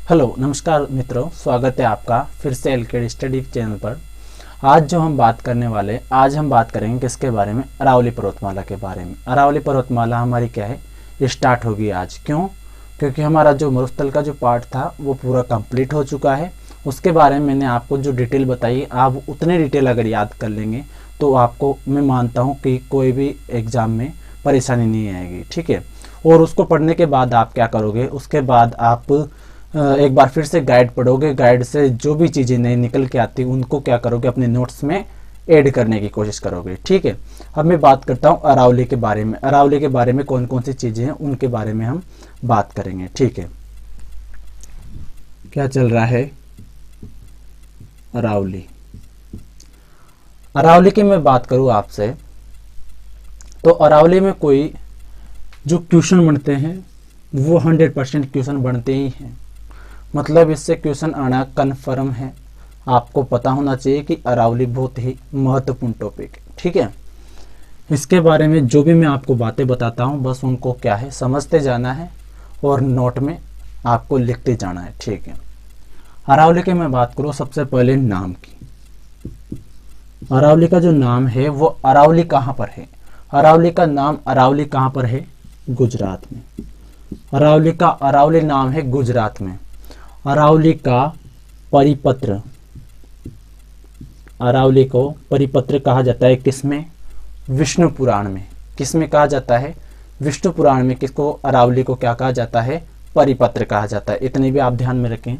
Hello नमस्कार मित्रों, स्वागत है आपका फिर से एलकेडी स्टडी चैनल पर। आज जो हम बात करने वाले, आज हम बात करेंगे किसके बारे में? अरावली पर्वतमाला के बारे में। अरावली पर्वतमाला हमारी क्या है, स्टार्ट होगी आज। क्यों? क्योंकि हमारा जो मरुस्थल का जो पार्ट था वो पूरा कंप्लीट हो चुका है। उसके बारे में मैंने आपको जो डिटेल बताई, आप उतने डिटेल अगर याद कर लेंगे तो आपको मैं मानता हूँ कि कोई भी एग्ज़ाम में परेशानी नहीं आएगी। ठीक है। और उसको पढ़ने के बाद आप क्या करोगे, उसके बाद आप एक बार फिर से गाइड पढ़ोगे। गाइड से जो भी चीज़ें नई निकल के आती उनको क्या करोगे, अपने नोट्स में ऐड करने की कोशिश करोगे। ठीक है। अब मैं बात करता हूँ अरावली के बारे में। अरावली के बारे में कौन कौन सी चीज़ें हैं उनके बारे में हम बात करेंगे। ठीक है। क्या चल रहा है? अरावली। अरावली की मैं बात करूँ आपसे तो अरावली में कोई जो क्वेश्चन बनते हैं वो 100% क्वेश्चन बनते ही हैं। मतलब इससे क्वेश्चन आना कन्फर्म है। आपको पता होना चाहिए कि अरावली बहुत ही महत्वपूर्ण टॉपिक है। ठीक है। इसके बारे में जो भी मैं आपको बातें बताता हूँ बस उनको क्या है, समझते जाना है और नोट में आपको लिखते जाना है। ठीक है। अरावली की मैं बात करूँ सबसे पहले नाम की। अरावली का जो नाम है वो अरावली कहाँ पर है? अरावली का नाम अरावली कहाँ पर है? गुजरात में। अरावली का अरावली नाम है गुजरात में। अरावली का परिपत्र, अरावली को परिपत्र कहा जाता है किसमें? विष्णु पुराण में। किसमें कहा जाता है? विष्णु पुराण में। किसको? अरावली को क्या कहा जाता है? परिपत्र कहा जाता है। इतनी भी आप ध्यान में रखें।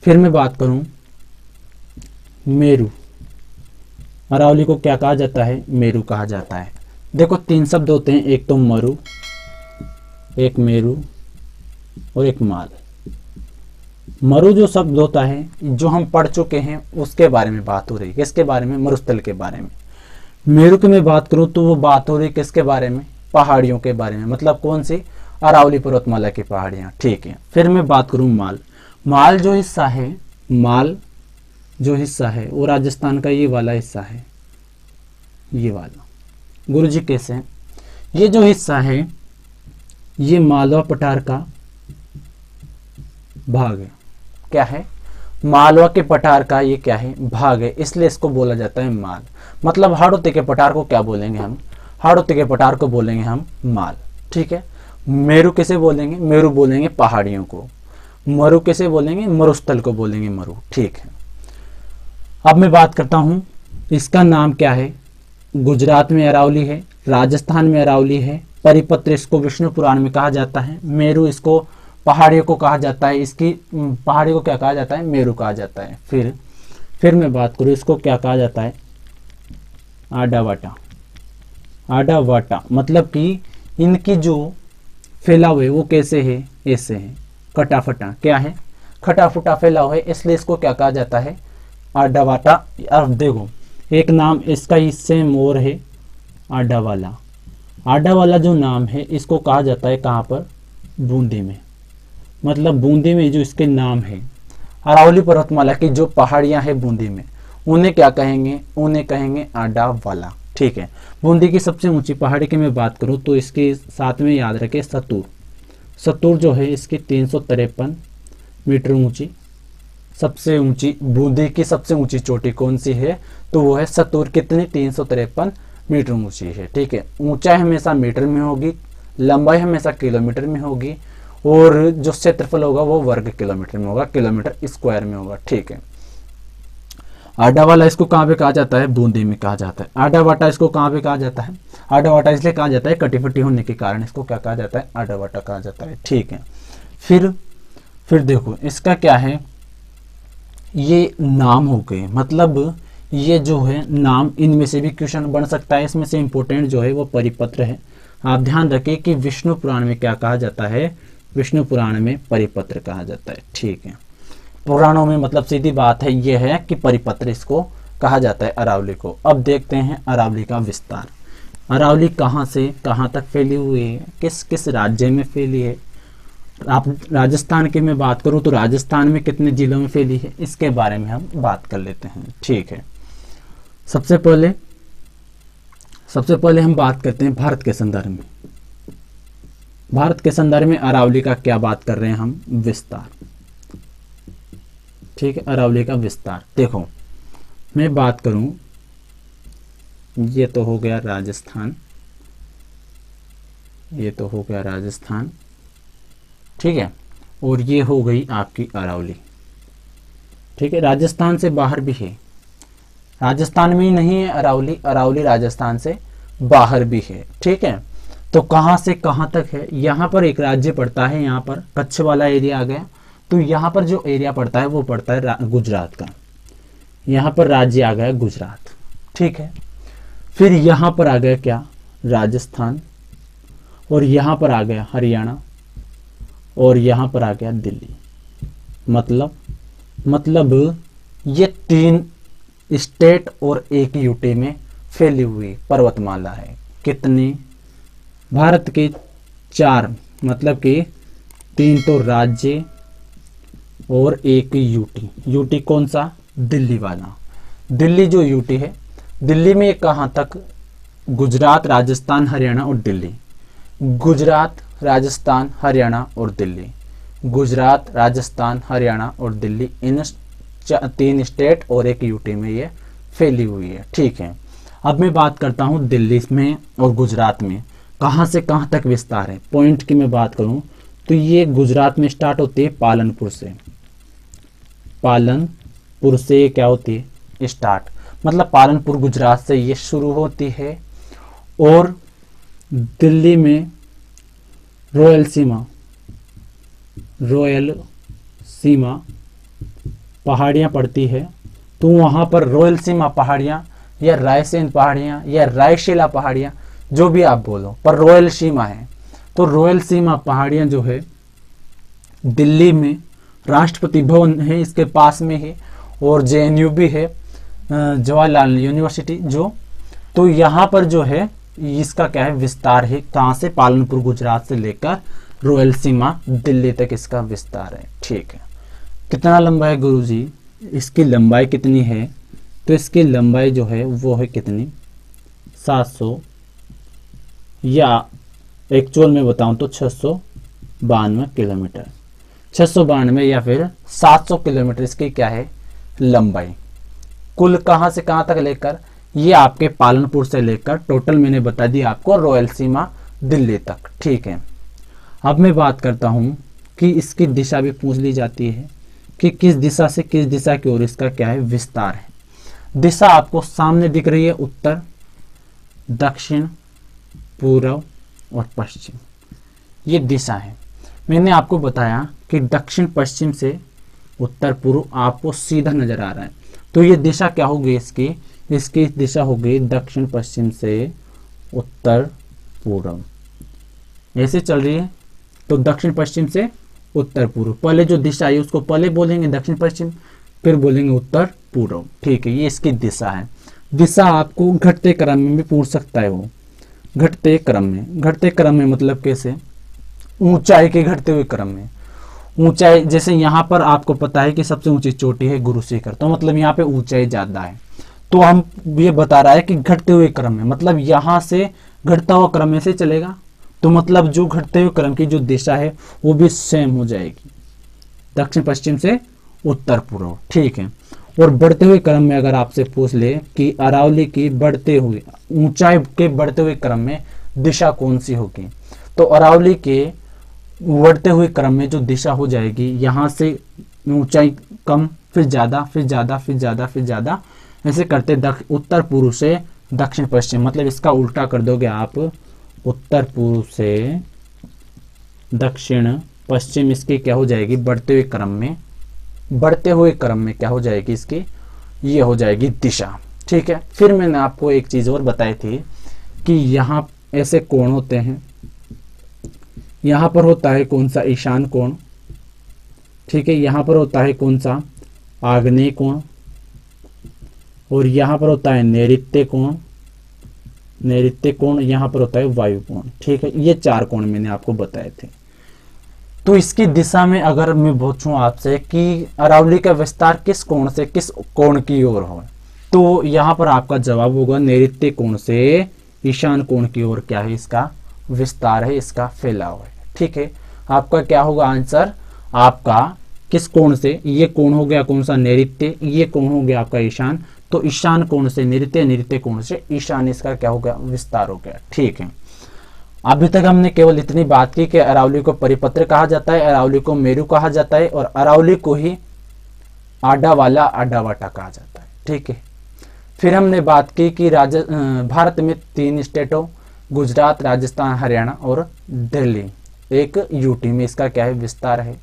फिर मैं बात करूं मेरू। अरावली को क्या कहा जाता है? मेरू कहा जाता है। देखो तीन शब्द होते हैं, एक तो मरु, एक मेरू और एक माल। मरु जो शब्द होता है, जो हम पढ़ चुके हैं उसके बारे में बात हो रही है। किसके बारे में? मरुस्थल के बारे में। मेरू की मैं बात करूं तो वो बात हो रही है किसके बारे में? पहाड़ियों के बारे में। मतलब कौन सी? अरावली पर्वतमाला की पहाड़ियां। ठीक है। फिर मैं बात करूं माल। माल जो हिस्सा है, माल जो हिस्सा है वो राजस्थान का ये वाला हिस्सा है, ये वाला। गुरुजी कैसे? ये जो हिस्सा है ये मालवा पठार का भाग है। क्या है? मालवा के पठार का ये क्या है? भाग है। इसलिए इसको बोला जाता है माल। मतलब हाड़ौती के पठार को क्या बोलेंगे हम? हाड़ौती के पठार को बोलेंगे हम माल। ठीक है। मेरू कैसे बोलेंगे? मेरू बोलेंगे पहाड़ियों को। मरु कैसे बोलेंगे? मरुस्थल को बोलेंगे मरु। ठीक है। अब मैं बात करता हूं इसका नाम क्या है। गुजरात में अरावली है, राजस्थान में अरावली है। परिपत्र इसको विष्णु पुराण में कहा जाता है। मेरू इसको पहाड़ियों को कहा जाता है। इसकी पहाड़ी को क्या कहा जाता है? मेरू कहा जाता है। फिर मैं बात करूँ इसको क्या कहा जाता है? आडावाटा। आडावाटा मतलब कि इनकी जो फैलाव है वो कैसे है? ऐसे है, कटाफटा। क्या है? खटाफुटा फैलाव है, इसलिए इसको क्या कहा जाता है? आडावाटा। अब देखो एक नाम इसका ही सेम और है, आडावाला। आडावाला जो नाम है इसको कहा जाता है कहाँ पर? बूंदी में। मतलब बूंदी में जो इसके नाम है, अरावली पर्वतमाला की जो पहाड़ियां हैं बूंदी में, उन्हें क्या कहेंगे? उन्हें कहेंगे आडावाला। ठीक है। बूंदी की सबसे ऊंची पहाड़ी की मैं बात करूं तो इसके साथ में याद रखें सतूर। सतूर जो है इसकी 353 मीटर ऊंची, सबसे ऊंची बूंदी की सबसे ऊंची चोटी कौन सी है? तो वो है सतूर। कितनी? 353 मीटर ऊंची है। ठीक है। ऊंचाई हमेशा मीटर में होगी, लंबाई हमेशा किलोमीटर में होगी और जो क्षेत्रफल होगा वो वर्ग किलोमीटर में होगा, किलोमीटर स्क्वायर में होगा। ठीक है। आडावाला इसको कहाँ पे कहा जाता है? बूंदी में कहा जाता है। आडावाटा इसको कहाँ पे कहा जाता है? आडावाटा इसलिए कहा जाता है कटीफटी होने के कारण इसको क्या कहा जाता है? आडावाटा कहा जाता है। ठीक है। फिर देखो इसका क्या है, ये नाम हो गए। मतलब ये जो है नाम, इनमें से भी क्वेश्चन बन सकता है। इसमें से इंपॉर्टेंट जो है वो परिपत्र है। आप ध्यान रखिए कि विष्णु पुराण में क्या कहा जाता है? विष्णु पुराण में परिपत्र कहा जाता है। ठीक है। पुराणों में मतलब सीधी बात है ये है कि परिपत्र इसको कहा जाता है अरावली को। अब देखते हैं अरावली का विस्तार। अरावली कहाँ से कहाँ तक फैली हुई है, किस किस राज्य में फैली है। आप राजस्थान की मैं बात करूं तो राजस्थान में कितने जिलों में फैली है, इसके बारे में हम बात कर लेते हैं। ठीक है। सबसे पहले हम बात करते हैं भारत के संदर्भ में। भारत के संदर्भ में अरावली का क्या बात कर रहे हैं हम? विस्तार। ठीक है, अरावली का विस्तार। देखो मैं बात करूं, ये तो हो गया राजस्थान, ये तो हो गया राजस्थान, ठीक है, और ये हो गई आपकी अरावली। ठीक है, राजस्थान से बाहर भी है, राजस्थान में ही नहीं है अरावली, अरावली राजस्थान से बाहर भी है। ठीक है, तो कहाँ से कहाँ तक है, यहाँ पर एक राज्य पड़ता है, यहाँ पर कच्छ वाला एरिया आ गया, तो यहाँ पर जो एरिया पड़ता है वो पड़ता है गुजरात का, यहाँ पर राज्य आ गया गुजरात। ठीक है, फिर यहाँ पर आ गया क्या, राजस्थान, और यहाँ पर आ गया हरियाणा, और यहाँ पर आ गया दिल्ली। मतलब ये 3 स्टेट और एक यूटी में फैली हुई पर्वतमाला है। कितनी, भारत के 4, मतलब कि 3 तो राज्य और एक यूटी। यूटी कौन सा, दिल्ली वाला, दिल्ली जो यूटी है, दिल्ली में कहाँ तक, गुजरात, राजस्थान, हरियाणा और दिल्ली, गुजरात, राजस्थान, हरियाणा और दिल्ली, गुजरात, राजस्थान, हरियाणा और दिल्ली, इन 3 स्टेट और एक यूटी में ये फैली हुई है। ठीक है, अब मैं बात करता हूँ दिल्ली में और गुजरात में कहाँ से कहाँ तक विस्तार है। पॉइंट की मैं बात करूँ तो ये गुजरात में स्टार्ट होती है पालनपुर से, पालनपुर से क्या होती है स्टार्ट, मतलब पालनपुर गुजरात से ये शुरू होती है, और दिल्ली में रॉयल सीमा पहाड़ियाँ पड़ती है, तो वहाँ पर रॉयल सीमा पहाड़ियाँ या रायसेन पहाड़ियाँ या रायशीला पहाड़ियाँ, जो भी आप बोलो, पर रॉयल सीमा है। तो रॉयल सीमा पहाड़ियाँ जो है दिल्ली में, राष्ट्रपति भवन है इसके पास में है, और JNU भी है, जवाहरलाल यूनिवर्सिटी जो, तो यहाँ पर जो है इसका क्या है विस्तार है, कहाँ से, पालनपुर गुजरात से लेकर रॉयल सीमा दिल्ली तक इसका विस्तार है। ठीक है, कितना लंबा है गुरुजी, इसकी लंबाई कितनी है, तो इसकी लंबाई जो है वो है कितनी, 700, या एक्चुअल में बताऊं तो 692 किलोमीटर, 692 या फिर 700 किलोमीटर इसकी क्या है लंबाई। कुल कहाँ से कहाँ तक लेकर, ये आपके पालनपुर से लेकर टोटल मैंने बता दी आपको रॉयल सीमा दिल्ली तक। ठीक है, अब मैं बात करता हूँ कि इसकी दिशा भी पूछ ली जाती है कि किस दिशा से किस दिशा की ओर इसका क्या है विस्तार है। दिशा आपको सामने दिख रही है, उत्तर, दक्षिण, पूर्व और पश्चिम, ये दिशा है। मैंने आपको बताया कि दक्षिण पश्चिम से उत्तर पूर्व आपको सीधा नजर आ रहा है, तो ये दिशा क्या होगी इसकी दिशा होगी दक्षिण पश्चिम से उत्तर पूर्व, ऐसे चल रही है। तो दक्षिण पश्चिम से उत्तर पूर्व, पहले जो दिशा है उसको पहले बोलेंगे दक्षिण पश्चिम, फिर बोलेंगे उत्तर पूर्व। ठीक है, ये इसकी दिशा है। दिशा आपको घटते क्रम में भी पूछ सकता है, वो घटते क्रम में मतलब कैसे, ऊंचाई के घटते हुए क्रम में। ऊंचाई जैसे यहाँ पर आपको पता है कि सबसे ऊंची चोटी है गुरु शिखर, तो मतलब यहाँ पे ऊंचाई ज्यादा है, तो हम ये बता रहा है कि घटते हुए क्रम में, मतलब यहाँ से घटता हुआ क्रम में से चलेगा, तो मतलब जो घटते हुए क्रम की जो दिशा है वो भी सेम हो जाएगी, दक्षिण पश्चिम से उत्तर पूर्व। ठीक है, और बढ़ते हुए क्रम में अगर आपसे पूछ ले कि अरावली की बढ़ते हुए ऊंचाई के बढ़ते हुए क्रम में दिशा कौन सी होगी, तो अरावली के बढ़ते हुए क्रम में जो दिशा हो जाएगी, यहाँ से ऊंचाई कम, फिर ज्यादा, फिर ज्यादा, फिर ज्यादा, फिर ज्यादा, ऐसे करते उत्तर पूर्व से दक्षिण पश्चिम, मतलब इसका उल्टा कर दोगे आप, उत्तर पूर्व से दक्षिण पश्चिम, इसकी क्या हो जाएगी बढ़ते हुए क्रम में क्या हो जाएगी इसकी, ये हो जाएगी दिशा। ठीक है, फिर मैंने आपको एक चीज और बताई थी कि यहाँ ऐसे कोण होते हैं, यहाँ पर होता है कौन सा, ईशान कोण। ठीक है, यहाँ पर होता है कौन सा, आग्नेय कोण, और यहाँ पर होता है नैऋत्य कोण, यहाँ पर होता है वायु कोण। ठीक है, ये 4 कोण मैंने आपको बताए थे। तो इसकी दिशा में अगर मैं पूछूं आपसे कि अरावली का विस्तार किस कोण से किस कोण की ओर हो, तो यहाँ पर आपका जवाब होगा नैऋत्य कोण से ईशान कोण की ओर क्या है इसका विस्तार है, इसका फैलाव है। ठीक है, आपका क्या होगा आंसर, आपका किस कोण से? ये कोण हो गया कौन सा? नैऋत्य। ये कोण हो गया आपका ईशान। तो ईशान कोण से नैऋत्य, नैऋत्य कोण से ईशान, इसका क्या हो गया? विस्तार हो गया। ठीक है, अभी तक हमने केवल इतनी बात की कि अरावली को परिपत्र कहा जाता है, अरावली को मेरू कहा जाता है और अरावली को ही आडावाला, आडावाटा कहा जाता है। ठीक है, फिर हमने बात की कि भारत में 3 स्टेटों गुजरात, राजस्थान, हरियाणा और दिल्ली, एक यूटी में इसका क्या है? विस्तार है।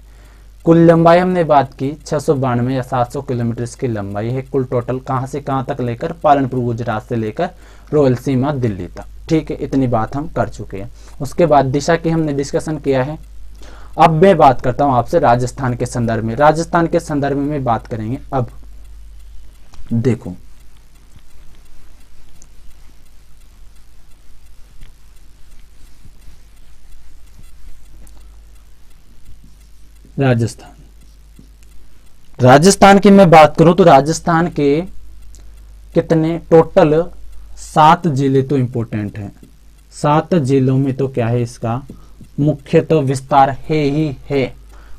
कुल लंबाई हमने बात की 692 या 700 किलोमीटर इसकी लंबाई है कुल टोटल। कहाँ से कहाँ तक लेकर? पालनपुर गुजरात से लेकर रोयलसीमा दिल्ली तक। ठीक है, इतनी बात हम कर चुके हैं। उसके बाद दिशा की हमने डिस्कशन किया है। अब मैं बात करता हूं आपसे राजस्थान के संदर्भ में। राजस्थान के संदर्भ में बात करेंगे। अब देखो, राजस्थान की मैं बात करूं तो राजस्थान के कितने टोटल 7 जिले तो इंपॉर्टेंट हैं। 7 जिलों में तो क्या है? इसका मुख्य तो विस्तार है ही है।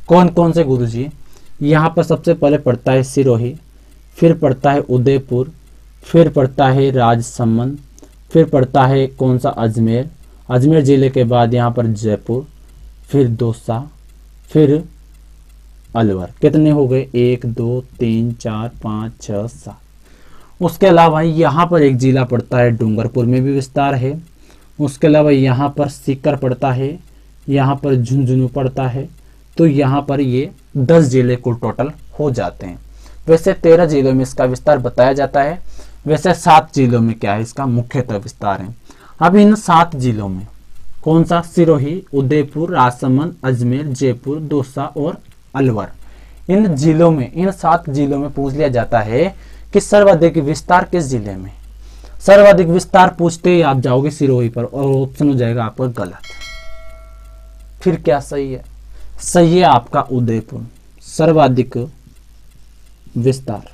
कौन कौन से गुरुजी? यहाँ पर सबसे पहले पड़ता है सिरोही, फिर पड़ता है उदयपुर, फिर पड़ता है राजसमंद, फिर पड़ता है कौन सा? अजमेर। अजमेर जिले के बाद यहाँ पर जयपुर, फिर दौसा, फिर अलवर। कितने हो गए? 1 2 3 4 5 6 7। उसके अलावा यहाँ पर एक जिला पड़ता है डूंगरपुर में भी विस्तार है। उसके अलावा यहाँ पर सीकर पड़ता है, यहाँ पर झुंझुनू पड़ता है। तो यहाँ पर ये 10 जिले कुल टोटल हो जाते हैं। वैसे 13 जिलों में इसका विस्तार बताया जाता है। वैसे 7 जिलों में क्या है? इसका मुख्यतः विस्तार है। अब इन 7 जिलों में कौन सा? सिरोही, उदयपुर, राजसमंद, अजमेर, जयपुर, दौसा और अलवर। इन जिलों में, इन 7 जिलों में पूछ लिया जाता है कि सर्वाधिक विस्तार किस जिले में? सर्वाधिक विस्तार पूछते ही आप जाओगे सिरोही पर और ऑप्शन हो जाएगा आपका गलत। फिर क्या सही है? सही है आपका उदयपुर। सर्वाधिक विस्तार,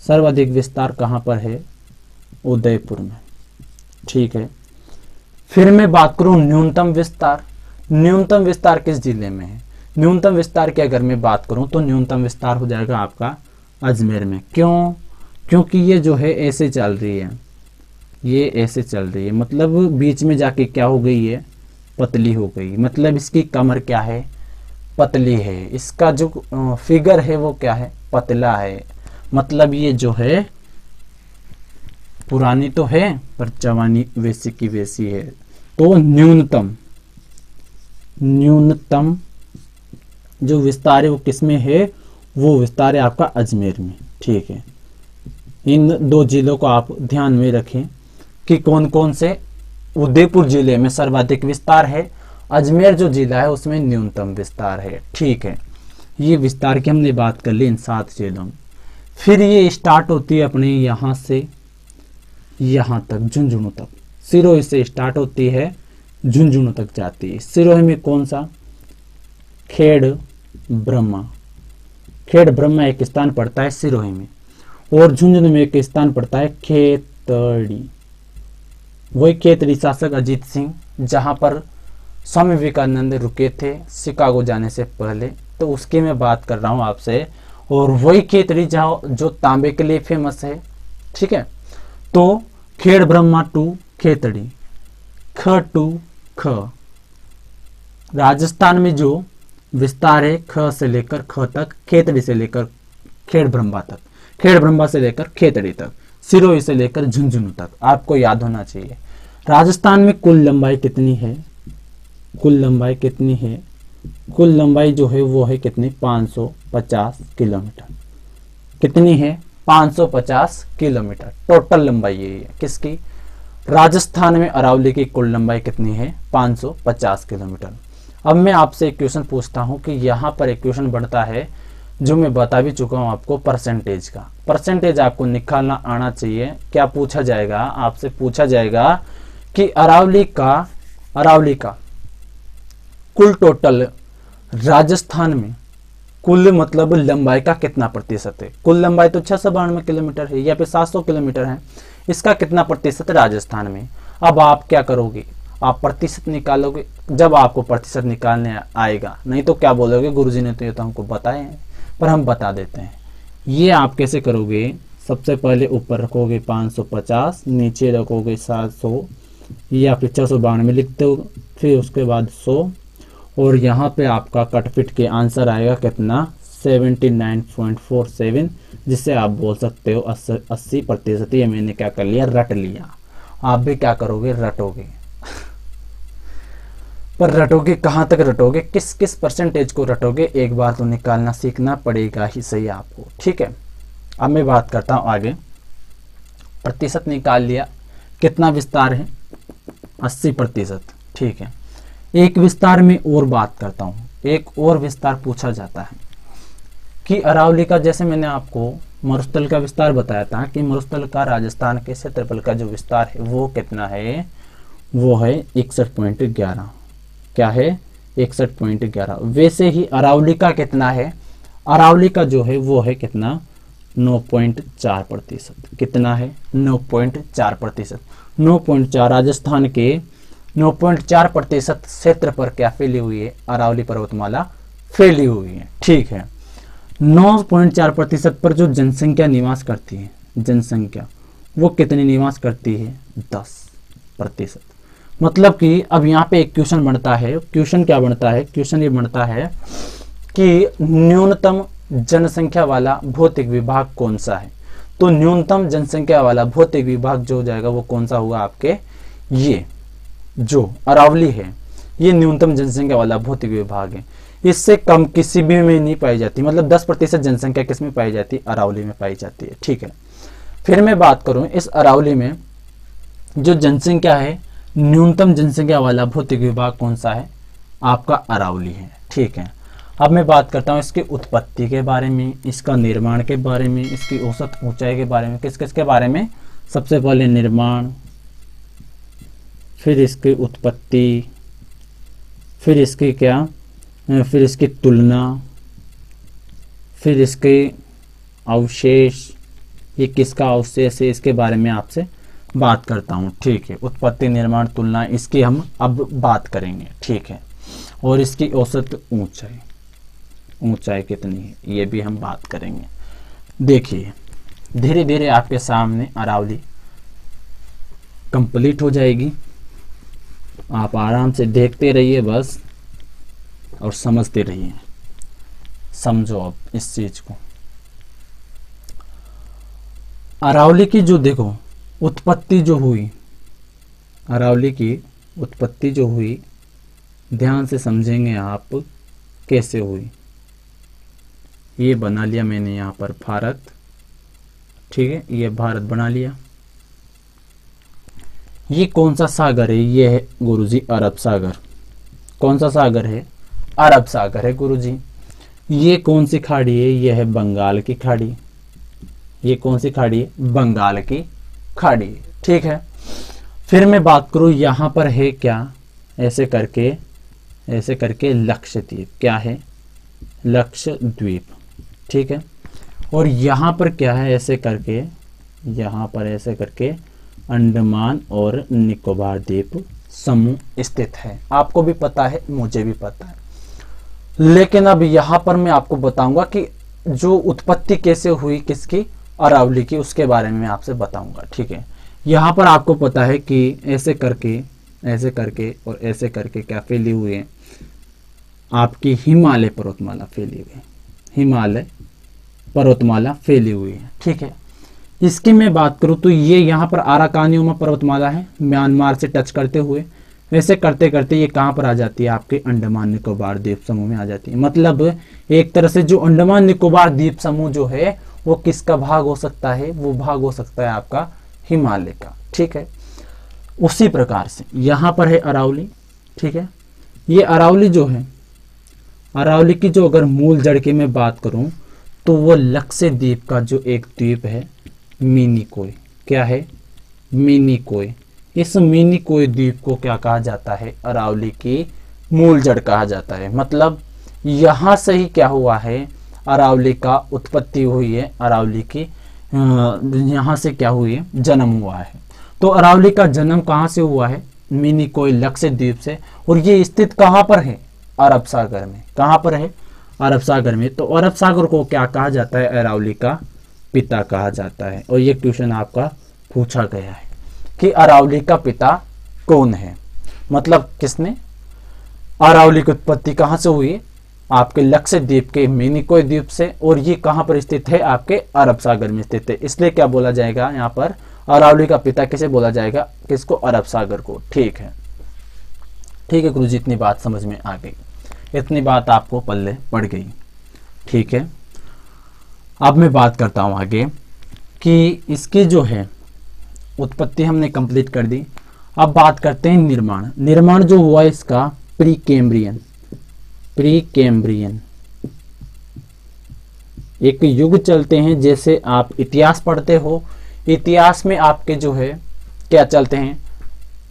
सर्वाधिक विस्तार कहां पर है? उदयपुर में। ठीक है, फिर मैं बात करूं न्यूनतम विस्तार। न्यूनतम विस्तार किस जिले में है? न्यूनतम विस्तार की अगर मैं बात करूं तो न्यूनतम विस्तार हो जाएगा आपका अजमेर में। क्यों? क्योंकि ये जो है ऐसे चल रही है, ये ऐसे चल रही है, मतलब बीच में जाके क्या हो गई है? पतली हो गई। मतलब इसकी कमर क्या है? पतली है। इसका जो फिगर है वो क्या है? पतला है। मतलब ये जो है पुरानी तो है पर जवानी वैसी की वैसी है। तो न्यूनतम, न्यूनतम जो विस्तार है वो किसमें है? वो विस्तार है आपका अजमेर में। ठीक है, इन 2 जिलों को आप ध्यान में रखें कि कौन कौन से। उदयपुर जिले में सर्वाधिक विस्तार है, अजमेर जो जिला है उसमें न्यूनतम विस्तार है। ठीक है, ये विस्तार की हमने बात कर ली इन 7 जिलों में। फिर ये स्टार्ट होती है अपने यहाँ से यहाँ तक, झुंझुनू तक। सिरोही से स्टार्ट होती है, झुंझुनू तक जाती है। सिरोही में कौन सा? खेड़ ब्रह्मा। खेड़ ब्रह्मा एक स्थान पड़ता है सिरोही में, और झुंझुनू में एक स्थान पड़ता है खेतड़ी। वही खेतड़ी शासक अजीत सिंह, जहां पर स्वामी विवेकानंद रुके थे शिकागो जाने से पहले, तो उसकी मैं बात कर रहा हूं आपसे। और वही खेतड़ी जहां जो तांबे के लिए फेमस है। ठीक है, तो खेड़ ब्रह्मा टू खेतड़ी, ख टू ख। राजस्थान में जो विस्तार है ख से लेकर ख तक, खेतड़ी से लेकर खेड़ ब्रह्मा तक, खेड़ ब्रह्मा से लेकर खेतड़ी तक, सिरोही से लेकर झुंझुनू तक, आपको याद होना चाहिए। राजस्थान में कुल लंबाई कितनी है? कुल लंबाई कितनी है? कुल लंबाई जो है वो है कितनी? 550 किलोमीटर। कितनी है? 550 किलोमीटर टोटल लंबाई यही है। किसकी? राजस्थान में अरावली की कुल लंबाई कितनी है? 550 किलोमीटर। अब मैं आपसे एक क्वेश्चन पूछता हूं कि यहाँ पर एक क्वेश्चन बढ़ता है जो मैं बता भी चुका हूं आपको, परसेंटेज का। परसेंटेज आपको निकालना आना चाहिए। क्या पूछा जाएगा? आपसे पूछा जाएगा कि अरावली का कुल टोटल राजस्थान में कुल मतलब लंबाई का कितना प्रतिशत है? कुल लंबाई तो 692 किलोमीटर है या फिर 700 किलोमीटर है। इसका कितना प्रतिशत राजस्थान में? अब आप क्या करोगे? आप प्रतिशत निकालोगे, जब आपको प्रतिशत निकालने आएगा, नहीं तो क्या बोलोगे गुरुजी ने तो ये तो हमको बताए हैं, पर हम बता देते हैं। ये आप कैसे करोगे, सबसे पहले ऊपर रखोगे 550, नीचे रखोगे 700 या फिर 692 लिखते हो, फिर उसके बाद 100, और यहाँ पे आपका कटफिट के आंसर आएगा कितना 79.47, जिससे आप बोल सकते हो 80%। ये मैंने क्या कर लिया, रट लिया। आप भी क्या करोगे, रटोगे। पर रटोगे कहाँ तक रटोगे, किस किस परसेंटेज को रटोगे, एक बार तो निकालना सीखना पड़ेगा ही सही आपको, ठीक है। अब मैं बात करता हूँ आगे। प्रतिशत निकाल लिया, कितना विस्तार है 80%, ठीक है। एक विस्तार में और बात करता हूँ, एक और विस्तार पूछा जाता है कि अरावली का, जैसे मैंने आपको मरुस्थल का विस्तार बताया था कि मरुस्थल का राजस्थान के क्षेत्रफल का जो विस्तार है वो कितना है, वो है 61.11। क्या है, 61.11। वैसे ही अरावली का कितना है, अरावली का जो है वो है कितना 9.4%। कितना है 9.4%। 9.4 राजस्थान के 9.4% क्षेत्र पर क्या फैली हुई है, अरावली पर्वतमाला फैली हुई है, ठीक है। 9.4% पर जो जनसंख्या निवास करती है, जनसंख्या वो कितनी निवास करती है 10%। मतलब कि अब यहाँ पे एक क्वेश्चन बनता है, क्वेश्चन क्या बनता है, क्वेश्चन ये बनता है कि न्यूनतम जनसंख्या वाला भौतिक विभाग कौन सा है। तो न्यूनतम जनसंख्या वाला भौतिक विभाग जो हो जाएगा वो कौन सा होगा आपके, ये जो अरावली है ये न्यूनतम जनसंख्या वाला भौतिक विभाग है। इससे कम किसी भी में नहीं पाई जाती, मतलब 10% जनसंख्या किस में पाई जाती है, अरावली में पाई जाती है, ठीक है। फिर मैं बात करूं इस अरावली में जो जनसंख्या है, न्यूनतम जनसंख्या वाला भौतिक विभाग कौन सा है, आपका अरावली है, ठीक है। अब मैं बात करता हूँ इसकी उत्पत्ति के बारे में, इसका निर्माण के बारे में, इसकी औसत ऊंचाई के बारे में, किस किस के बारे में। सबसे पहले निर्माण, फिर इसकी उत्पत्ति, फिर इसकी क्या, फिर इसकी तुलना, फिर इसके अवशेष, ये किसका अवशेष है, इसके बारे में आपसे बात करता हूँ, ठीक है। उत्पत्ति, निर्माण, तुलना, इसकी हम अब बात करेंगे, ठीक है। और इसकी औसत ऊंचाई, ऊंचाई कितनी है ये भी हम बात करेंगे। देखिए धीरे धीरे आपके सामने अरावली कंप्लीट हो जाएगी, आप आराम से देखते रहिए बस और समझते रहिए, समझो अब इस चीज को। अरावली की जो देखो उत्पत्ति जो हुई, अरावली की उत्पत्ति जो हुई, ध्यान से समझेंगे आप कैसे हुई। ये बना लिया मैंने यहाँ पर भारत, ठीक है, ये भारत बना लिया। ये कौन सा सागर है, ये है गुरुजी अरब सागर। कौन सा सागर है, अरब सागर है गुरुजी। ये कौन सी खाड़ी है, ये है बंगाल की खाड़ी। ये कौन सी खाड़ी है, बंगाल की खाड़ी, ठीक है। फिर मैं बात करूं यहां पर है क्या, ऐसे करके लक्षद्वीप, क्या है लक्षद्वीप, ठीक है। और यहां पर क्या है, ऐसे करके, यहां पर ऐसे करके अंडमान और निकोबार द्वीप समूह स्थित है। आपको भी पता है, मुझे भी पता है, लेकिन अब यहां पर मैं आपको बताऊंगा कि जो उत्पत्ति कैसे हुई किसकी, अरावली की, उसके बारे में मैं आपसे बताऊंगा, ठीक है। यहां पर आपको पता है कि ऐसे करके और ऐसे करके क्या फैली हुई है, आपकी हिमालय पर्वतमाला फैली हुई है, हिमालय पर्वतमाला फैली हुई है, ठीक है। इसकी मैं बात करूं तो ये यहाँ पर आराकानियोमा पर्वतमाला है, म्यांमार से टच करते हुए, वैसे करते करते ये कहाँ पर आ जाती है, आपके अंडमान निकोबार द्वीप समूह में आ जाती है। मतलब एक तरह से जो अंडमान निकोबार द्वीप समूह जो है वो किसका भाग हो सकता है, वो भाग हो सकता है आपका हिमालय का, ठीक है। उसी प्रकार से यहाँ पर है अरावली, ठीक है। ये अरावली जो है, अरावली की जो अगर मूल जड़ की मैं बात करूं तो वो लक्षद्वीप का जो एक द्वीप है मिनिकोय, क्या है मिनिकोय। इस मिनिकोय द्वीप को क्या कहा जाता है, अरावली की मूल जड़ कहा जाता है। मतलब यहाँ से ही क्या हुआ है, अरावली का उत्पत्ति हुई है, अरावली की यहाँ से क्या हुई है, जन्म हुआ है। तो अरावली का जन्म कहाँ से हुआ है, मिनिकोय लक्षद्वीप से, और ये स्थित कहाँ पर है? अरब सागर में। कहाँ पर है? अरब सागर में। तो अरब सागर को क्या कहा जाता है? अरावली का पिता कहा जाता है। और ये क्वेश्चन आपका पूछा गया है कि अरावली का पिता कौन है, मतलब किसने? अरावली की उत्पत्ति कहाँ से हुई? आपके लक्षद्वीप के मिनिकोय द्वीप से, और ये कहाँ पर स्थित है? आपके अरब सागर में स्थित है। इसलिए क्या बोला जाएगा यहाँ पर? अरावली का पिता किसे बोला जाएगा? किसको? अरब सागर को। ठीक है, ठीक है गुरुजी, इतनी बात समझ में आ गई, इतनी बात आपको पल्ले पड़ गई। ठीक है, अब मैं बात करता हूं आगे कि इसकी जो है उत्पत्ति हमने कंप्लीट कर दी। अब बात करते हैं निर्माण। निर्माण जो हुआ इसका प्री कैम्ब्रियन, प्री कैम्ब्रियन एक युग चलते हैं। जैसे आप इतिहास पढ़ते हो, इतिहास में आपके जो है क्या चलते हैं?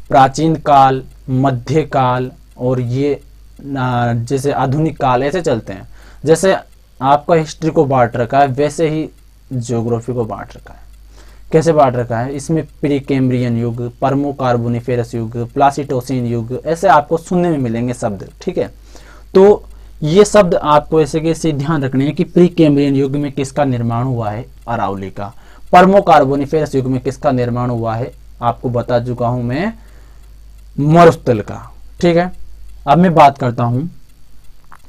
प्राचीन काल, मध्यकाल और ये जैसे आधुनिक काल, ऐसे चलते हैं। जैसे आपका हिस्ट्री को बांट रखा है, वैसे ही ज्योग्राफी को बांट रखा है। कैसे बांट रखा है? इसमें प्री कैम्ब्रियन युग, पर्मो कार्बोनिफेरस युग, प्लासिटोसिन युग, ऐसे आपको सुनने में मिलेंगे शब्द। ठीक है, तो ये शब्द आपको ऐसे कैसे ध्यान रखने हैं कि प्री कैम्ब्रियन युग में किसका निर्माण हुआ है? अरावली का। पर्मो कार्बोनिफेरस युग में किसका निर्माण हुआ है? आपको बता चुका हूं मैं, मरुस्थल का। ठीक है, अब मैं बात करता हूं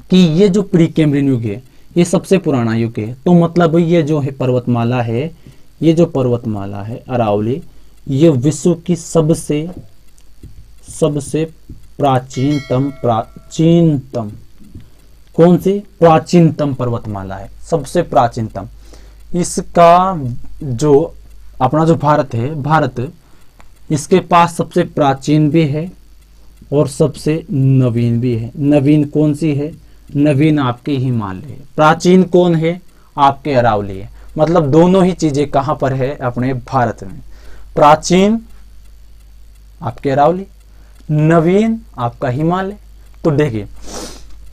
कि ये जो प्री कैम्ब्रियन युग है ये सबसे पुराना युग है। तो मतलब ये जो है पर्वतमाला है, ये जो पर्वतमाला है अरावली, ये विश्व की सबसे प्राचीनतम कौन सी? प्राचीनतम पर्वतमाला है, सबसे प्राचीनतम। इसका जो अपना जो भारत है, भारत इसके पास सबसे प्राचीन भी है और सबसे नवीन भी है। नवीन कौन सी है? नवीन आपके हिमालय है। प्राचीन कौन है? आपके अरावली है। मतलब दोनों ही चीजें कहां पर है? अपने भारत में। प्राचीन आपके अरावली, नवीन आपका हिमालय। तो देखिए,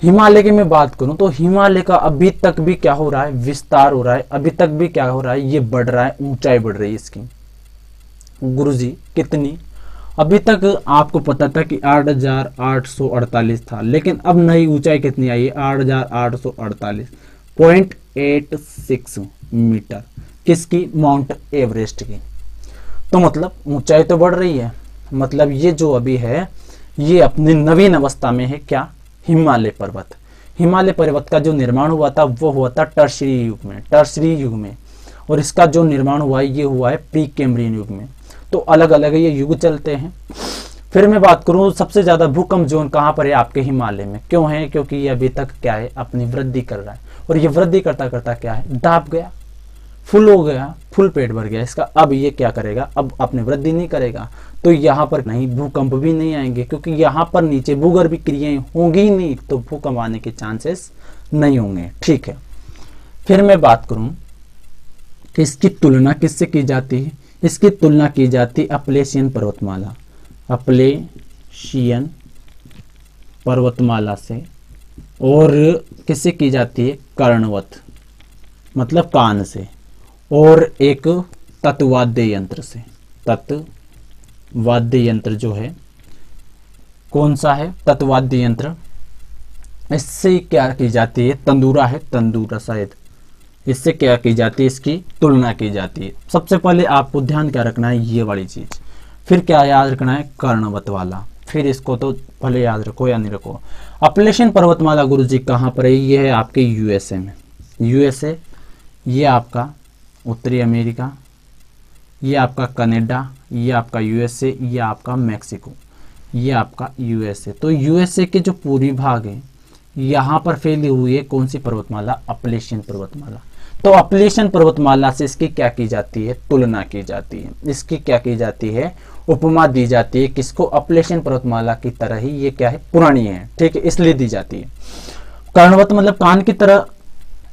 हिमालय की मैं बात करूं तो हिमालय का अभी तक भी क्या हो रहा है? विस्तार हो रहा है। अभी तक भी क्या हो रहा है? ये बढ़ रहा है, ऊंचाई बढ़ रही है इसकी। गुरुजी कितनी? अभी तक आपको पता था कि 8,848 था, लेकिन अब नई ऊंचाई कितनी आई है? 8,848.86 मीटर। किसकी? माउंट एवरेस्ट की। तो मतलब ऊंचाई तो बढ़ रही है। मतलब ये जो अभी है ये अपनी नवीन अवस्था में है। क्या? हिमालय पर्वत। हिमालय पर्वत का जो निर्माण हुआ था वो हुआ था टर्शरी युग में, टर्शरी युग में। और इसका जो निर्माण हुआ है ये हुआ है प्री कैम्ब्रियन युग में। तो अलग अलग ये युग चलते हैं। फिर मैं बात करूं सबसे ज्यादा भूकंप जोन कहां पर है? आपके हिमालय में। क्यों है? क्योंकि ये अभी तक क्या है? अपनी वृद्धि कर रहा है। और ये वृद्धि करता करता क्या है? दाब गया, फुल हो गया, फुल पेट भर गया इसका। अब ये क्या करेगा? अब अपनी वृद्धि नहीं करेगा। तो यहाँ पर नहीं, भूकंप भी नहीं आएंगे, क्योंकि यहाँ पर नीचे भूगर्भ क्रियाएं होंगी ही नहीं, तो भूकंप आने के चांसेस नहीं होंगे। ठीक है, फिर मैं बात करूं कि इसकी तुलना किससे की जाती है? इसकी तुलना की जाती अपलेशियन पर्वतमाला, अपलेशियन पर्वतमाला से। और किससे की जाती है? कर्णवत, मतलब कान से। और एक तत्वाद्य यंत्र से। तत्वाद्य यंत्र जो है कौन सा है? तत्वाद्य यंत्र। इससे क्या की जाती है? तंदूरा है, तंदूरा शायद। इससे क्या की जाती है? इसकी तुलना की जाती है। सबसे पहले आपको ध्यान क्या रखना है? ये वाली चीज। फिर क्या याद रखना है? कर्णवत वाला। फिर इसको तो भले याद रखो या नहीं रखो। अपलेशियन पर्वतमाला गुरुजी कहाँ पर है? ये है आपके यूएसए में। यूएसए, ये आपका उत्तरी अमेरिका, ये आपका कनाडा, ये आपका यूएसए, ये आपका मैक्सिको, ये आपका यूएसए। तो यूएसए के जो पूरी भाग है यहाँ पर फैली हुई है कौन सी पर्वतमाला? अपलेशियन पर्वतमाला। तो अपलेशियन पर्वतमाला से इसकी क्या की जाती है? तुलना की जाती है। इसकी क्या की जाती है? उपमा दी जाती है। किसको? अपलेशियन पर्वतमाला की तरह ही ये क्या है? पुरानी है। ठीक है, इसलिए दी जाती है। कर्णवत मतलब कान की तरह,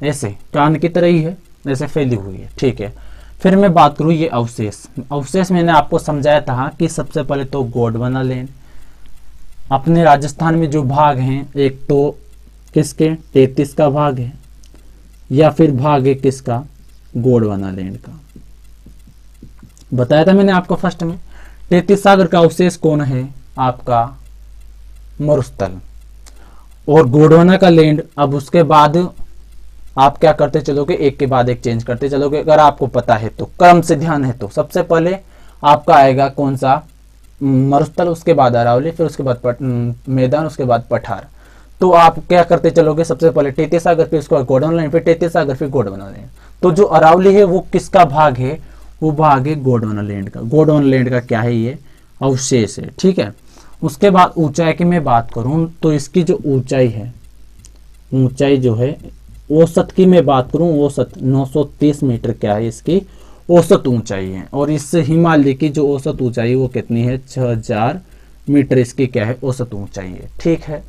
ऐसे कान की तरह ही है, ऐसे फैली हुई है। ठीक है, फिर मैं बात करूं ये अवशेष। अवशेष मैंने आपको समझाया था कि सबसे पहले तो गोंडवाना लैंड, अपने राजस्थान में जो भाग हैं, एक तो किसके? 33 का भाग है, या फिर भाग है किसका? गोंडवाना लैंड का। बताया था मैंने आपको फर्स्ट में। 33 सागर का अवशेष कौन है? आपका मरुस्थल और गोंडवाना का लैंड। अब उसके बाद आप क्या करते चलोगे, एक के बाद एक चेंज करते चलोगे। अगर आपको पता है तो, क्रम से ध्यान है तो, सबसे पहले आपका आएगा कौन सा, मरुस्थल, उसके बाद अरावली, फिर उसके बाद मैदान, उसके बाद पठार। तो आप क्या करते चलोगे, सबसे पहले टेती सागर, फिर उसके बाद गोंडवाना लैंड, फिर टेती सागर, फिर गोंडवाना लैंड। तो जो अरावली है वो किसका भाग है, वो भाग है गोंडवाना लैंड का। गोंडवाना लैंड का क्या है, ये अवशेष है, ठीक है। उसके बाद ऊंचाई की मैं बात करूं तो इसकी जो ऊंचाई है, ऊंचाई जो है औसत की मैं बात करूं, औसत 930 मीटर क्या है इसकी औसत ऊंचाई है। और इस हिमालय की जो औसत ऊंचाई है वो कितनी है, 6000 मीटर इसकी क्या है औसत ऊंचाई है, ठीक है।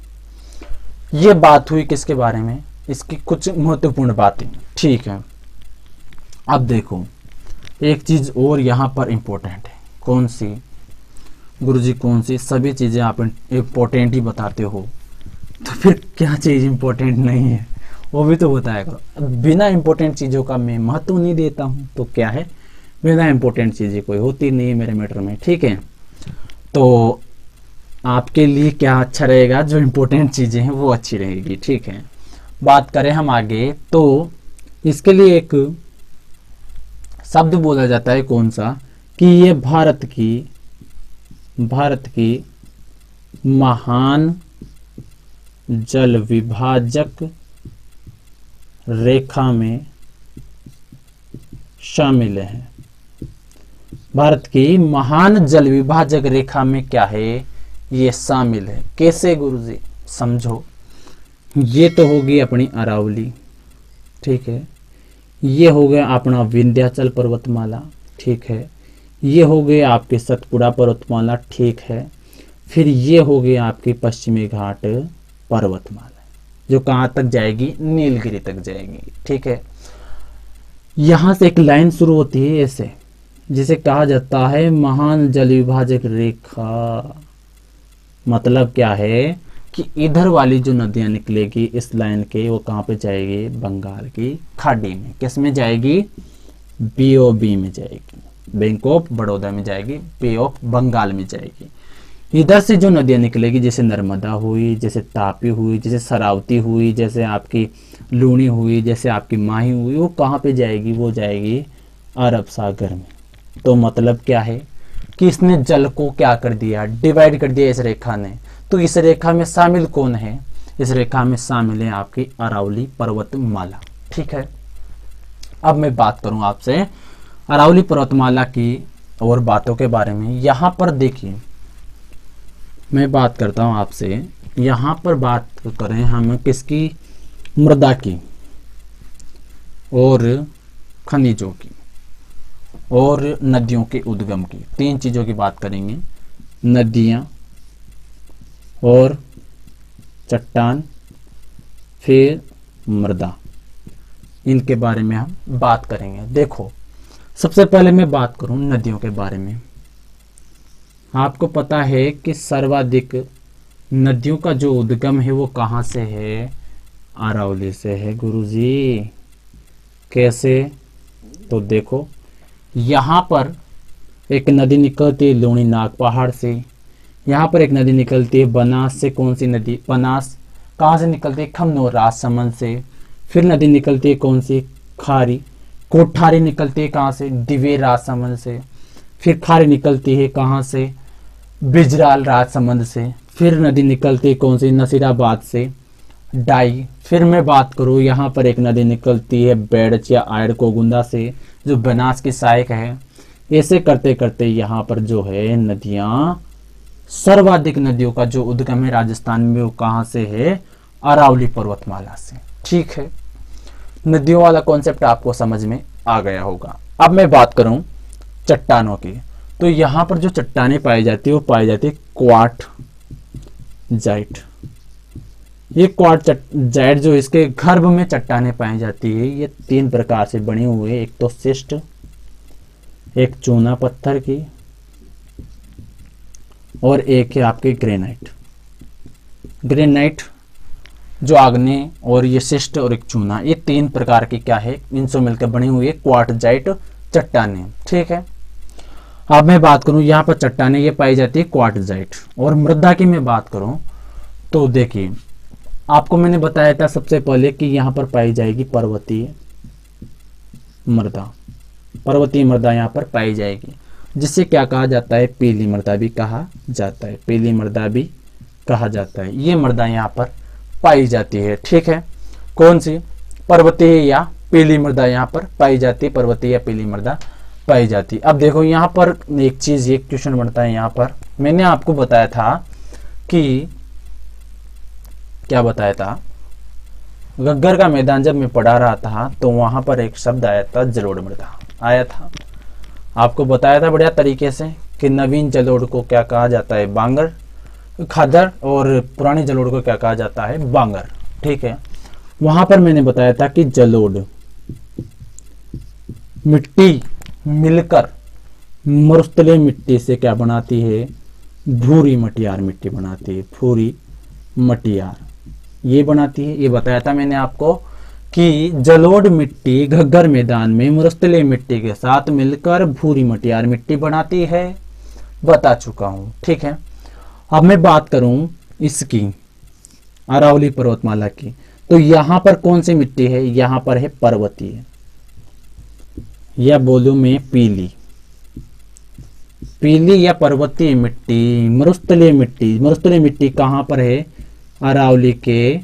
ये बात हुई किसके बारे में, इसकी कुछ महत्वपूर्ण बातें, ठीक है। अब देखो एक चीज और यहाँ पर इंपॉर्टेंट है, कौन सी गुरुजी, कौन सी, सभी चीजें आप इंपॉर्टेंट ही बताते हो तो फिर क्या चीज इंपॉर्टेंट नहीं है वो भी तो बताया करो। बिना इंपॉर्टेंट चीजों का मैं महत्व नहीं देता हूं तो क्या है, बिना इंपॉर्टेंट चीजें कोई होती नहीं है मेरे मैटर में, ठीक है। तो आपके लिए क्या अच्छा रहेगा, जो इंपॉर्टेंट चीजें हैं वो अच्छी रहेगी, ठीक है। बात करें हम आगे तो इसके लिए एक शब्द बोला जाता है, कौन सा, कि ये भारत की महान जल विभाजक रेखा में शामिल है। भारत की महान जल विभाजक रेखा में क्या है, ये शामिल है। कैसे गुरुजी, समझो। ये तो होगी अपनी अरावली, ठीक है। ये हो गया अपना विंध्याचल पर्वतमाला, ठीक है। ये हो गए आपके सतपुड़ा पर्वतमाला, ठीक है। फिर ये हो गए आपकी पश्चिमी घाट पर्वतमाला जो कहां तक जाएगी, नीलगिरी तक जाएगी, ठीक है। यहां से एक लाइन शुरू होती है ऐसे, जिसे कहा जाता है महान जल विभाजक रेखा। मतलब क्या है कि इधर वाली जो नदियां निकलेगी इस लाइन के, वो कहां पे जाएगी, बंगाल की खाड़ी में। किस में जाएगी, बीओबी में जाएगी, बैंक ऑफ बड़ौदा में जाएगी, बे ऑफ बंगाल में जाएगी। इधर से जो नदियां निकलेगी, जैसे नर्मदा हुई, जैसे तापी हुई, जैसे शरावती हुई, जैसे आपकी लूणी हुई, जैसे आपकी माही हुई, वो कहाँ पे जाएगी, वो जाएगी अरब सागर में। तो मतलब क्या है कि इसने जल को क्या कर दिया, डिवाइड कर दिया इस रेखा ने। तो इस रेखा में शामिल कौन है, इस रेखा में शामिल है आपकी अरावली पर्वतमाला, ठीक है। अब मैं बात करूं आपसे अरावली पर्वतमाला की और बातों के बारे में। यहां पर देखिए मैं बात करता हूं आपसे, यहां पर बात करें हम किसकी, मृदा की और खनिजों की और नदियों के उद्गम की। तीन चीजों की बात करेंगे, नदियां और चट्टान, फिर मृदा, इनके बारे में हम बात करेंगे। देखो सबसे पहले मैं बात करूं नदियों के बारे में। आपको पता है कि सर्वाधिक नदियों का जो उद्गम है वो कहां से है, अरावली से है गुरुजी। कैसे, तो देखो यहां पर एक नदी निकलती है लूणी नाग पहाड़ से, यहाँ पर एक नदी निकलती है बनास से। कौन सी नदी, बनास कहाँ से निकलती है, खमनोर राजसमंद से। फिर नदी निकलती है कौन सी, खारी, कोठारी निकलती है कहाँ से, दिवे राजसमंद से। फिर खारी निकलती है कहाँ से, बिजराल राजसमंद से। फिर नदी निकलती है कौन सी, नसीराबाद से, डाई। फिर मैं बात करूँ यहाँ पर एक नदी निकलती है बेड़च या आयर कोगुंदा से, जो बनास की सहायक है। ऐसे करते करते यहाँ पर जो है नदियां, सर्वाधिक नदियों का जो उद्गम है राजस्थान में वो कहां से है, अरावली पर्वतमाला से, ठीक है। नदियों वाला कॉन्सेप्ट आपको समझ में आ गया होगा। अब मैं बात करूं चट्टानों की, तो यहां पर जो चट्टानें पाई जाती है वो पाई जाती है क्वार्ट जाइट। ये क्वार्ट जाइट जो इसके गर्भ में चट्टानें पाई जाती है, ये तीन प्रकार से बनी हुई है। एक तो शिस्ट, एक चूना पत्थर की, और एक है आपके ग्रेनाइट। ग्रेनाइट जो आग्नेय, और ये शिस्ट और एक चूना, ये तीन प्रकार की क्या है, इनसे मिलकर बनी हुई है क्वार्टजाइट चट्टानें, ठीक है। अब मैं बात करूं यहाँ पर चट्टानें ये पाई जाती है क्वार्टजाइट। और मृदा की मैं बात करूं तो देखिए आपको मैंने बताया था सबसे पहले कि यहाँ पर पाई जाएगी पर्वतीय मृदा। पर्वतीय मृदा यहाँ पर पाई जाएगी, जिसे क्या कहा जाता है, पीली मृदा भी कहा जाता है। पीली मृदा भी कहा जाता है। ये मृदा यहाँ पर पाई जाती है। ठीक है, कौन सी, पर्वतीय या पीली मृदा यहाँ पर पाई जाती है। पर्वतीय या पीली मृदा पाई जाती है। अब देखो यहाँ पर एक चीज, एक क्वेश्चन बनता है। यहाँ पर मैंने आपको बताया था कि क्या बताया था, घग्गर का मैदान जब मैं पढ़ा रहा था तो वहां पर एक शब्द आया था, जलोढ़ मृदा आया था। आपको बताया था बढ़िया तरीके से कि नवीन जलोढ़ को क्या कहा जाता है, बांगर खादर, और पुरानी जलोढ़ को क्या कहा जाता है, बांगर। ठीक है, वहां पर मैंने बताया था कि जलोढ़ मिट्टी मिलकर मरुस्थलीय मिट्टी से क्या बनाती है, भूरी मटियार मिट्टी बनाती है। भूरी मटियार ये बनाती है। ये बताया था मैंने आपको कि जलोढ़ मिट्टी घग्गर मैदान में मरुस्थलीय मिट्टी के साथ मिलकर भूरी मटियार मिट्टी बनाती है, बता चुका हूं। ठीक है, अब मैं बात करूं इसकी अरावली पर्वतमाला की, तो यहां पर कौन सी मिट्टी है, यहां पर है पर्वतीय, या बोलूं मैं पीली, पीली या पर्वतीय मिट्टी, मरुस्थलीय मिट्टी। मरुस्थलीय मिट्टी कहां पर है, अरावली के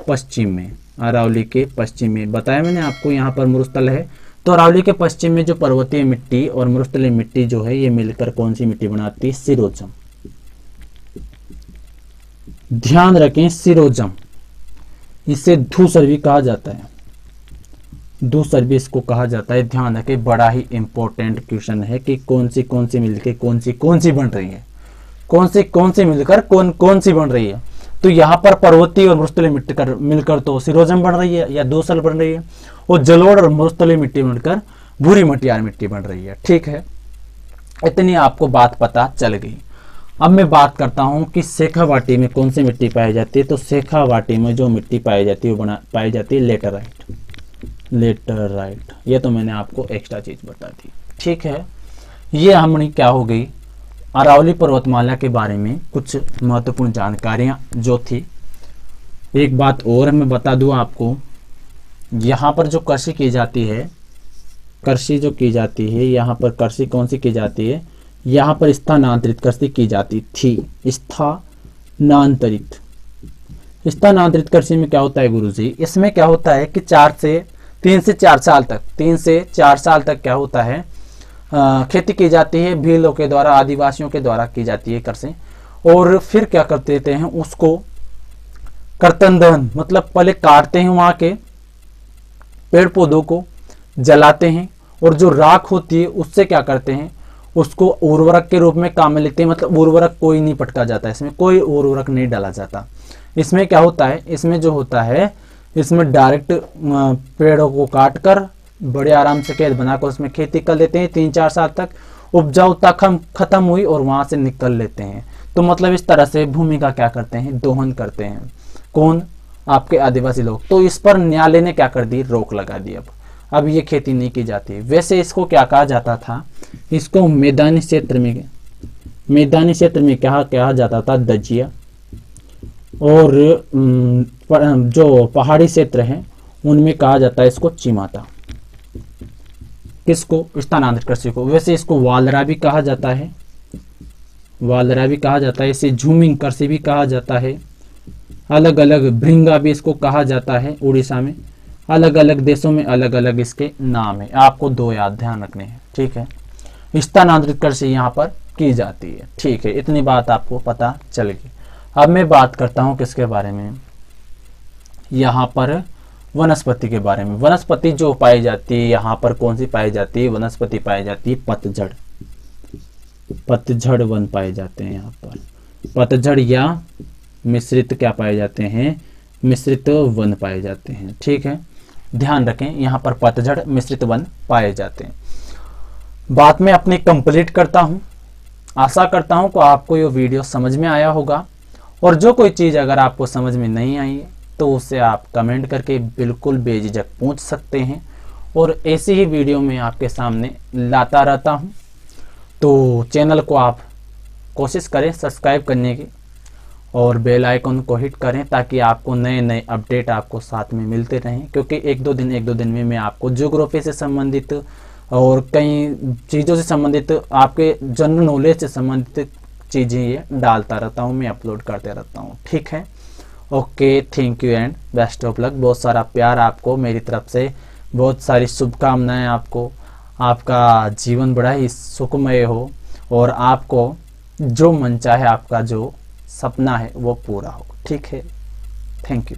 पश्चिम में। अरावली के पश्चिम में बताया मैंने आपको, यहाँ पर मरुस्थल है। तो अरावली के पश्चिम में जो पर्वतीय मिट्टी और मरुस्थलीय मिट्टी जो है, ये मिलकर कौन सी मिट्टी बनाती है, सिरोजम। ध्यान रखें, सिरोजम, इसे धूसर भी कहा जाता है। धूसर भी इसको कहा जाता है। ध्यान रखें, बड़ा ही इंपॉर्टेंट क्वेश्चन है कि कौन सी मिलकर कौन सी बन रही है, कौन सी मिलकर कौन सी बन रही है। तो यहाँ पर पर्वतीय और मरुस्थलीय मिट्टी मिलकर तो सिरोजम बन रही है या धूसर बन रही है, और जलोढ़ और मरुस्थलीय मिट्टी मिलकर भूरी मटियार मिट्टी बन रही है। ठीक है, इतनी आपको बात पता चल गई। अब मैं बात करता हूं कि शेखावाटी में कौन सी मिट्टी पाई जाती है। तो शेखावाटी में जो मिट्टी पाई जाती है वो पाई जाती है लेटराइट। लेटराइट, ये तो मैंने आपको एक्स्ट्रा चीज बता दी। ठीक है, ये हमारी क्या हो गई, अरावली पर्वतमाला के बारे में कुछ महत्वपूर्ण जानकारियां जो थी। एक बात और मैं बता दूं आपको, यहाँ पर जो कृषि की जाती है, कृषि जो की जाती है, यहाँ पर कृषि कौन सी की जाती है, यहाँ पर स्थानांतरित कृषि की जाती थी। स्थानांतरित कृषि में क्या होता है गुरुजी, इसमें क्या होता है कि 3 से 4 साल तक क्या होता है, खेती की जाती है, भीलों के द्वारा, आदिवासियों के द्वारा की जाती है कृषि। और फिर क्या कर देते हैं, उसको कर्तन दहन, मतलब पहले काटते हैं वहां के पेड़ पौधों को, जलाते हैं, और जो राख होती है उससे क्या करते हैं, उसको उर्वरक के रूप में काम में लेते हैं। मतलब उर्वरक कोई नहीं पटका जाता, इसमें कोई उर्वरक नहीं डाला जाता। इसमें क्या होता है, इसमें जो होता है, इसमें डायरेक्ट पेड़ों को काट कर बड़े आराम से खेत बनाकर उसमें खेती कर लेते हैं। 3-4 साल तक उपजाऊ तक हम खत्म हुई और वहां से निकल लेते हैं। तो मतलब इस तरह से भूमि का क्या करते हैं, दोहन करते हैं। कौन, आपके आदिवासी लोग। तो इस पर न्यायालय ने क्या कर दी, रोक लगा दी। अब ये खेती नहीं की जाती। वैसे इसको क्या कहा जाता था, इसको मैदानी क्षेत्र में क्या कहा जाता था, दजिया। और जो पहाड़ी क्षेत्र है उनमें कहा जाता है इसको चिमाता। किसको, स्थानांतरित कृषि को। वैसे इसको वालरा भी कहा जाता है, इसे झूमिंग कृषि भी कहा जाता है। अलग अलग भृंगा भी इसको कहा जाता है। उड़ीसा में अलग अलग देशों में अलग अलग इसके नाम है। आपको 2 याद ध्यान रखने हैं। ठीक है, स्थानांतरित कृषि यहाँ पर की जाती है। ठीक है, इतनी बात आपको पता चल गई। अब मैं बात करता हूँ किसके बारे में, यहाँ पर वनस्पति के बारे में। वनस्पति जो पाई जाती है यहाँ पर कौन सी पाई जाती है, वनस्पति पाई जाती है पतझड़ वन पाए जाते हैं। यहाँ पर पतझड़ या मिश्रित क्या पाए जाते हैं, मिश्रित वन पाए जाते हैं। ठीक है, ध्यान रखें, यहाँ पर पतझड़ मिश्रित वन पाए जाते हैं। बात मैं अपनी कंप्लीट करता हूँ। आशा करता हूँ कि आपको ये वीडियो समझ में आया होगा। और जो कोई चीज़ अगर आपको समझ में नहीं आई तो उससे आप कमेंट करके बिल्कुल बेझिझक पूछ सकते हैं, और ऐसी ही वीडियो मैं आपके सामने लाता रहता हूँ। तो चैनल को आप कोशिश करें सब्सक्राइब करने की और बेल आइकन को हिट करें ताकि आपको नए नए अपडेट आपको साथ में मिलते रहें, क्योंकि एक दो दिन में मैं आपको ज्योग्राफी से संबंधित और कई चीज़ों से संबंधित, आपके जनरल नॉलेज से संबंधित चीज़ें ये डालता रहता हूँ, मैं अपलोड करते रहता हूँ। ठीक है, okay, thank you and best of luck. बहुत सारा प्यार आपको मेरी तरफ से, बहुत सारी शुभकामनाएं आपको। आपका जीवन बड़ा ही सुखमय हो और आपको जो मन चाहे, आपका जो सपना है वो पूरा हो। ठीक है, थैंक यू।